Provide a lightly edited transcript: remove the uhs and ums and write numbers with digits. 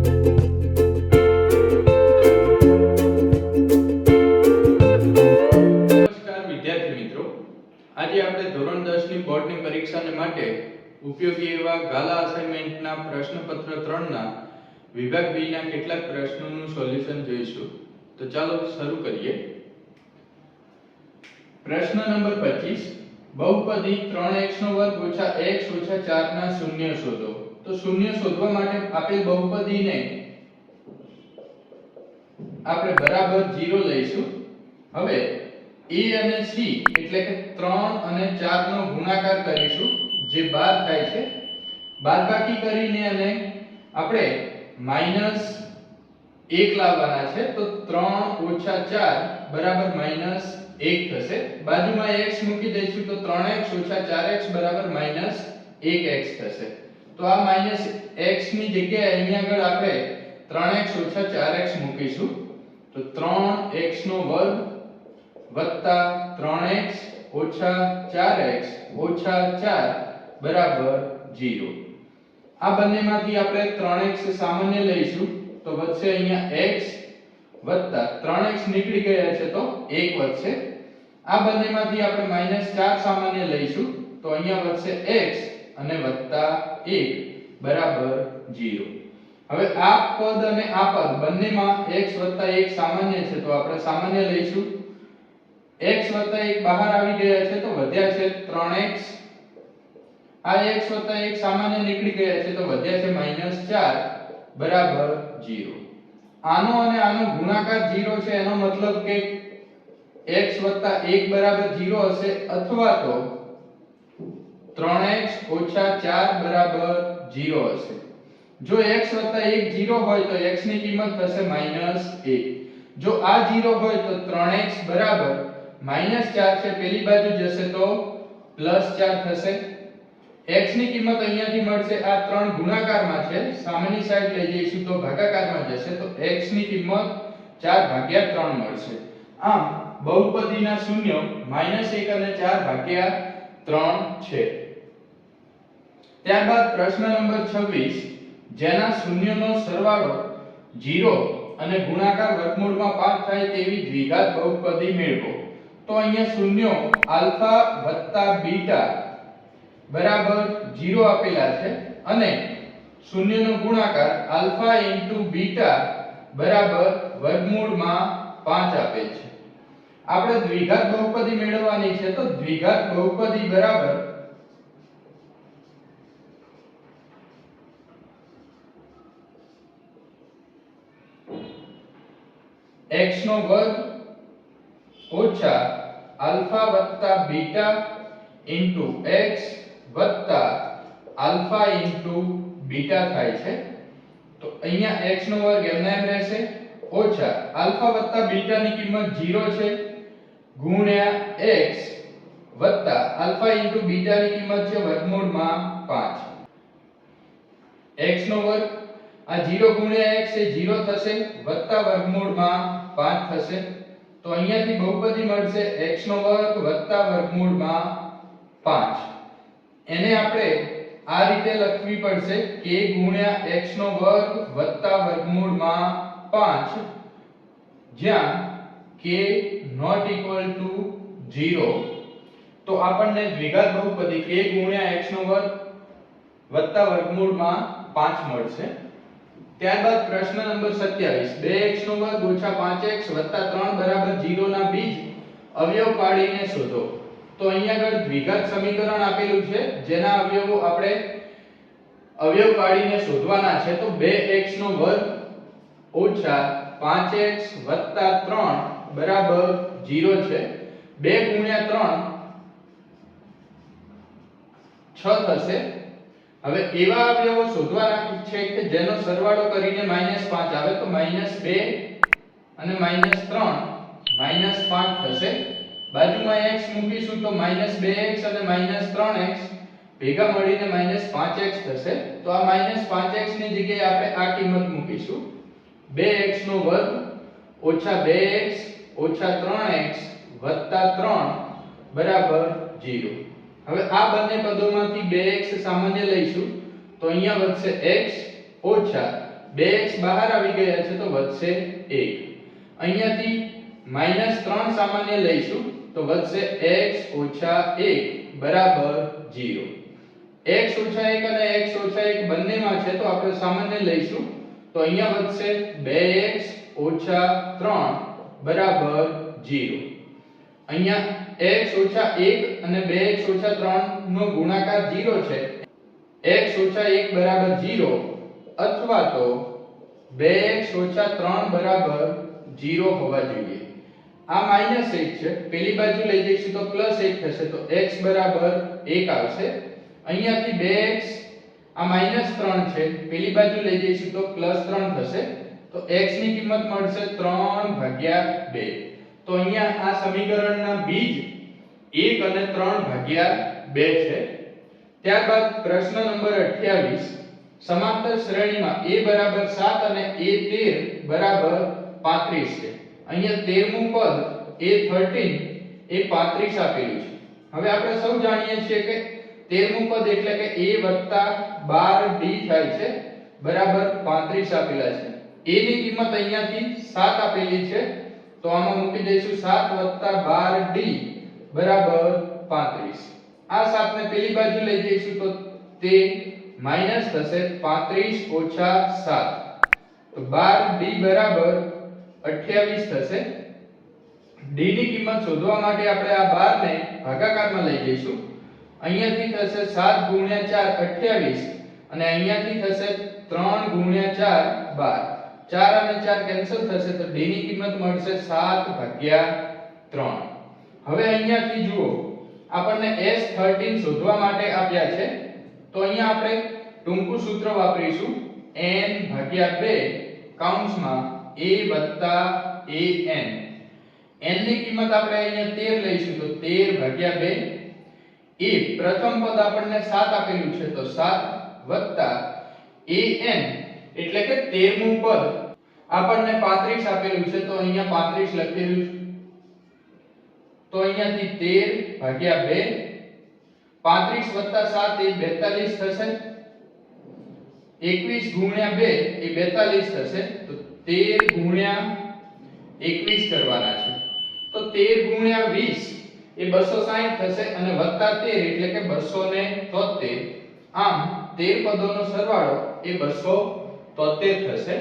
આજે આપણે ધોરણ 10 ની બોર્ડની પરીક્ષાને માટે ઉપયોગી એવા ગાલા અસાઇનમેન્ટના પ્રશ્નપત્ર 3 ના વિભાગ બી ના કેટલાક પ્રશ્નોનું સોલ્યુશન જોઈશું. તો ચાલો શરૂ કરીએ. પ્રશ્ન નંબર 25, બહુપદી 3x² - x - 4 ના શૂન્ય શોધો. તો શૂન્ય શોધવા માટે આપેલ બહુપદીને આપણે બરાબર 0 લઈશું. હવે a અને c એટલે કે 3 અને 4 નો ગુણાકાર કરીશું, જે 12 થાય છે. બાદબાકી કરીને અને આપણે -1 લાવવાના છે, તો 3 - 4 બરાબર -1 થશે. બાજુમાં x મૂકી દઈશું તો 3x - 4x બરાબર -1x થશે. તો આ -x ની જગ્યાએ અહીંયા આગળ આપણે 3x - 4x મૂકીશું. તો 3x² વત્તા 3x ઓછા 4x ઓછા 4 બરાબર 0. આ બંનેમાંથી આપણે 3x સામાન્ય લઈશું તો વધશે અહીંયા x વત્તા 3x નીકળી ગયા છે તો 1 વધશે. આ બંનેમાંથી આપણે -4 સામાન્ય લઈશું તો અહીંયા વધશે x અને વત્તા 1 બરાબર 0. હવે આ પદ અને આ પદ બંનેમાં x વત્તા 1 સામાન્ય છે તો આપણે સામાન્ય લઈશું. x વત્તા 1 બહાર આવી ગયા છે તો વધ્યા છે 3x. આ x વત્તા 1 સામાન્ય નીકળી ગયા છે તો વધ્યા છે -4 બરાબર 0. આનો અને આનો ગુણાકાર 0 છે, એનો મતલબ કે x વત્તા 1 બરાબર 0 હશે અથવા તો 3x ઓછા 4 બરાબર 0 હશે. જો x વત્તા 1 0 હોય તો x ની કિંમત થશે -1. જો આ 0 હોય તો 3x બરાબર -4 છે, પેલી બાજુ જશે તો +4 થશે. x ની કિંમત અહીંયાથી મળશે, આ 3 ગુણાકારમાં છે, સામેની સાઈડ લઈ જઈશું તો ભાગાકારમાં જશે, તો x ની કિંમત 4/3 મળશે. આમ બહુપદીના શૂન્યો -1 અને 4/3 છે. ત્યારબાદ પ્રશ્ન નંબર 26, જેના શૂન્યનો સરવાળો 0 અને ગુણાકાર વર્ગમૂળમાં 5 થાય તેવી દ્વિઘાત બહુપદી મેળવો. તો અહીંયા શૂન્યો આલ્ફા વત્તા બીટા બરાબર 0 આપેલા છે અને શૂન્યનો ગુણાકાર આલ્ફા ઇન્ટુ બીટા બરાબર વર્ગમૂળમાં 5 આપેલ છે. આપણે દ્વિઘાત બહુપદી મેળવવાની છે, તો દ્વિઘાત બહુપદી બરાબર x² ઓછા આલ્ફા વત્તા બીટા ઇન્ટુ x વત્તા આલ્ફા ઇન્ટુ બીટા થાય છે. તો અહીંયા x² એમને એમ રહેશે, ઓછા આલ્ફા વત્તા બીટા ની કિંમત 0 છે ગુણ્યા x વત્તા આલ્ફા ઇન્ટુ બીટા ની કિંમત છે વર્ગમૂળમાં 5. x² આ 0 ગુણ્યા x એ 0 થશે વત્તા વર્ગમૂળમાં 5 થશે. તો અહીંયાથી બહુપદી મળશે x² વત્તા વર્ગમૂળમાં 5. એને આપણે આ રીતે લખવી પડશે k ગુણ્યા x² વત્તા વર્ગમૂળમાં 5, જ્યાં k ≠ 0. તો આપણને દ્વિઘાત બહુપદી k ગુણ્યા x² વત્તા વર્ગમૂળમાં 5 મળશે. ત્યારબાદ પ્રશ્ન નંબર 27, 2x² - 5x 3 બરાબર 0 ના બીજ અવયવ પાડીને શોધો. તો અહીંયા આગળ દ્વિઘાત સમીકરણ આપેલું છે, જેના અવયવો આપણે અવયવ પાડીને શોધવાના છે. તો 2x² - 5x 3 બરાબર 0 છે. 2 ગુણ્યા 3 6 થશે. હવે એવા અવયવો શોધવાના છે કે જેનો સરવાળો કરીને -5 આવે, તો -2 અને -3 -5 થશે. બાજુમાં x મૂકીશું તો -2x અને -3x ભેગા મળીને -5x થશે. તો આ -5x ની જગ્યાએ આપણે આ કિંમત મૂકીશું, 2x² ઓછા 2x ઓછા 3x વત્તા 3 બરાબર 0. હવે આ બંને પદોમાંથી 2x સામાન્ય લઈશું તો અહીંયા વધશે x ઓછા 2x બહાર આવી ગયા છે તો વધશે 1. અહીંયાથી -3 સામાન્ય લઈશું તો વધશે x - 1 બરાબર 0. x - 1 અને x - 1 બંનેમાં છે તો આપણે સામાન્ય લઈશું તો અહીંયા વધશે 2x - 3 બરાબર 0. અહીંયા x - 1 અને 2x - 3 નો ગુણાકાર 0 છે. x - 1 બરાબર 0 અથવા તો 2x - 3 બરાબર 0 હોવા જોઈએ. આ -1 છે, પેલી બાજુ લઈ જઈશું તો +1 થશે તો x બરાબર 1 આવશે. અહીંયાથી 2x આ -3 છે, પેલી બાજુ લઈ જઈશું તો +3 થશે તો x ની કિંમત મળશે 3/2. તો અહીંયા આ સમીકરણના બીજ 1 અને 3/2 છે. ત્યારબાદ પ્રશ્ન નંબર 28 સમાંતર શ્રેણીમાં a બરાબર 7 અને a 13 બરાબર 35 છે. અહીંયા 13મું પદ a13 એ 35 આપેલું છે. હવે આપણે સૌ જાણીએ છીએ કે 13મું પદ એટલે કે a 12d થાય છે બરાબર 35 આપેલા છે. a ની કિંમત અહીંયાથી 7 આપેલી છે તો આમાં મૂકી દઈશું 7 + 12d બરાબર 35. આ 7 ને પેલી બાજુ લઈ જઈશું તો તે માઈનસ થશે 35 - 7 તો 12d બરાબર 28 થશે. d ની કિંમત શોધવા માટે આપણે આ 12 ને ભાગાકારમાં લઈ જઈશું. અહીંયાથી થશે 7 × 4 28 અને અહીંયાથી થશે 3 × 4 12. 4 અને 4 કેન્સલ થશે તો d ની કિંમત મળશે 7/3. હવે અહીંયાથી જુઓ આપણને S13 શોધવા માટે આપ્યા છે તો અહીંયા આપણે ટૂંકું સૂત્ર વાપરીશું n/2 કૌંસમાં a + an. n ની કિંમત આપણે અહીંયા 13 લઈશું તો 13/2. એ પ્રથમ પદ આપણને 7 આપેલું છે તો 7 + an એટલે કે 13મું પદ આપણને 35 આપેલું છે તો અહીંયા 35 લખેલું છે. તો અહીંયાથી 13/2 35 + 7 એ 42 થશે. 21 × 2 એ 42 થશે તો 13 × 21 કરવાના છે તો 13 × 20 એ 260 થશે અને +13 એટલે કે 273. આમ 13 પદોનો સરવાળો એ 273 થશે.